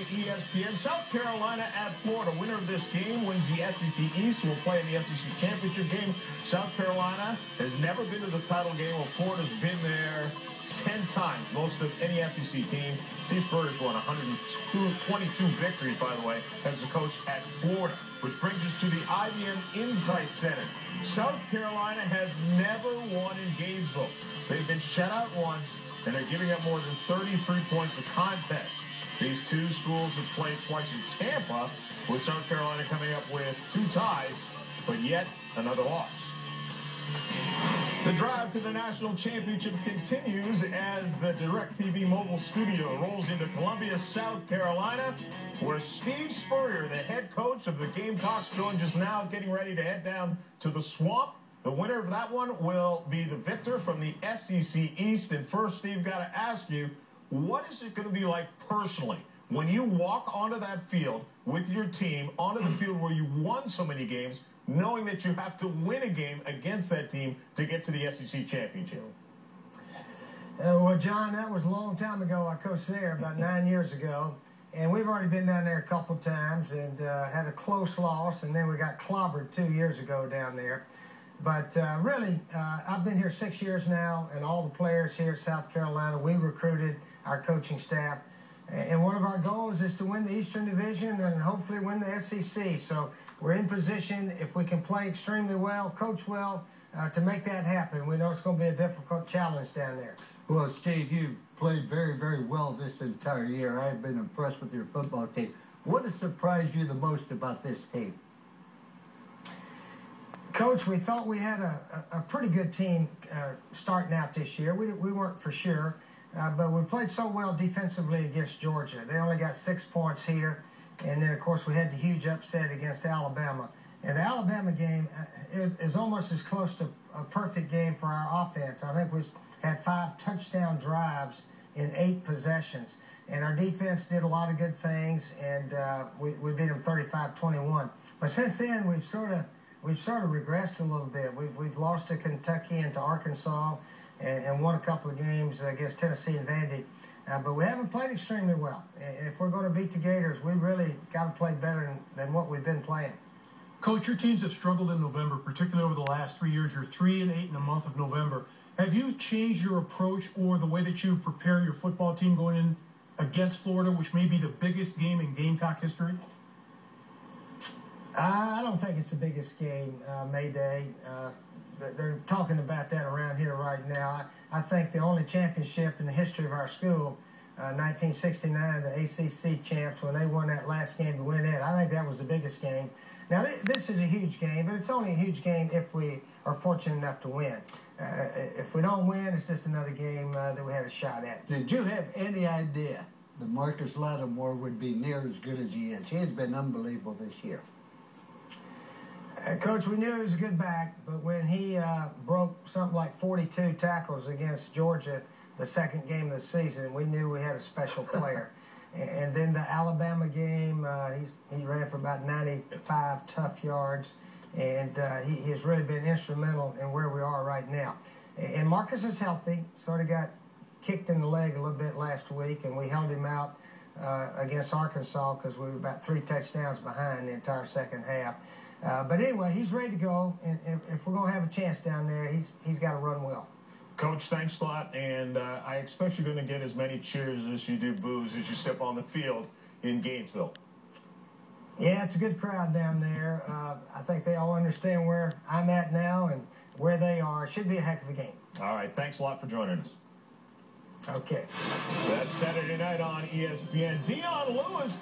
ESPN. South Carolina at Florida. Winner of this game wins the SEC East. Will play in the SEC Championship game. South Carolina has never been to the title game, while Florida's been there 10 times, most of any SEC team. Steve Spurrier's won 122 victories, by the way, as the coach at Florida, which brings us to the IBM Insight Center. South Carolina has never won in Gainesville. They've been shut out once, and they're giving up more than 33 points a contest. These two schools have played twice in Tampa, with South Carolina coming up with 2 ties, but yet another loss. The drive to the national championship continues as the DirecTV mobile studio rolls into Columbia, South Carolina, where Steve Spurrier, the head coach of the Gamecocks, joins us now, getting ready to head down to the Swamp. The winner of that one will be the victor from the SEC East. And first, Steve, got to ask you, what is it going to be like personally when you walk onto that field with your team, onto the field where you won so many games, knowing that you have to win a game against that team to get to the SEC Championship? Well, John, that was a long time ago. I coached there about 9 years ago. And we've already been down there a couple times and had a close loss. And then we got clobbered 2 years ago down there. But really, I've been here 6 years now, and all the players here at South Carolina, we recruited our coaching staff. And one of our goals is to win the Eastern Division and hopefully win the SEC. So we're in position, if we can play extremely well, coach well, to make that happen. We know it's going to be a difficult challenge down there. Well, Steve, you've played very, very well this entire year. I've been impressed with your football team. What has surprised you the most about this team? Coach, we thought we had a pretty good team starting out this year. We weren't for sure, but we played so well defensively against Georgia. They only got 6 points here, and then, of course, we had the huge upset against Alabama. And the Alabama game is almost as close to a perfect game for our offense. I think we had 5 touchdown drives in 8 possessions. And our defense did a lot of good things, and we beat them 35-21. But since then, we've sort of regressed a little bit. We've lost to Kentucky and to Arkansas and won a couple of games against Tennessee and Vandy. But we haven't played extremely well. If we're going to beat the Gators, we really got to play better than what we've been playing. Coach, your teams have struggled in November, particularly over the last 3 years. You're 3-8 in the month of November. Have you changed your approach or the way that you prepare your football team going in against Florida, which may be the biggest game in Gamecock history? I don't think it's the biggest game, May Day. They're talking about that around here right now. I think the only championship in the history of our school, 1969, the ACC champs, when they won that last game to win it, I think that was the biggest game. Now, this is a huge game, but it's only a huge game if we are fortunate enough to win. If we don't win, it's just another game that we had a shot at. Did you have any idea that Marcus Lattimore would be near as good as he is? He has been unbelievable this year. Coach, we knew he was a good back, but when he broke something like 42 tackles against Georgia the second game of the season, we knew we had a special player. And then the Alabama game, he ran for about 95 tough yards, and he has really been instrumental in where we are right now. And Marcus is healthy, sort of got kicked in the leg a little bit last week, and we held him out against Arkansas because we were about 3 touchdowns behind the entire second half. But anyway, he's ready to go, and if we're going to have a chance down there, he's got to run well. Coach, thanks a lot, and I expect you're going to get as many cheers as you do boos as you step on the field in Gainesville. Yeah, it's a good crowd down there. I think they all understand where I'm at now and where they are. It should be a heck of a game. All right, thanks a lot for joining us. Okay. That's Saturday night on ESPN. Dion Lewis got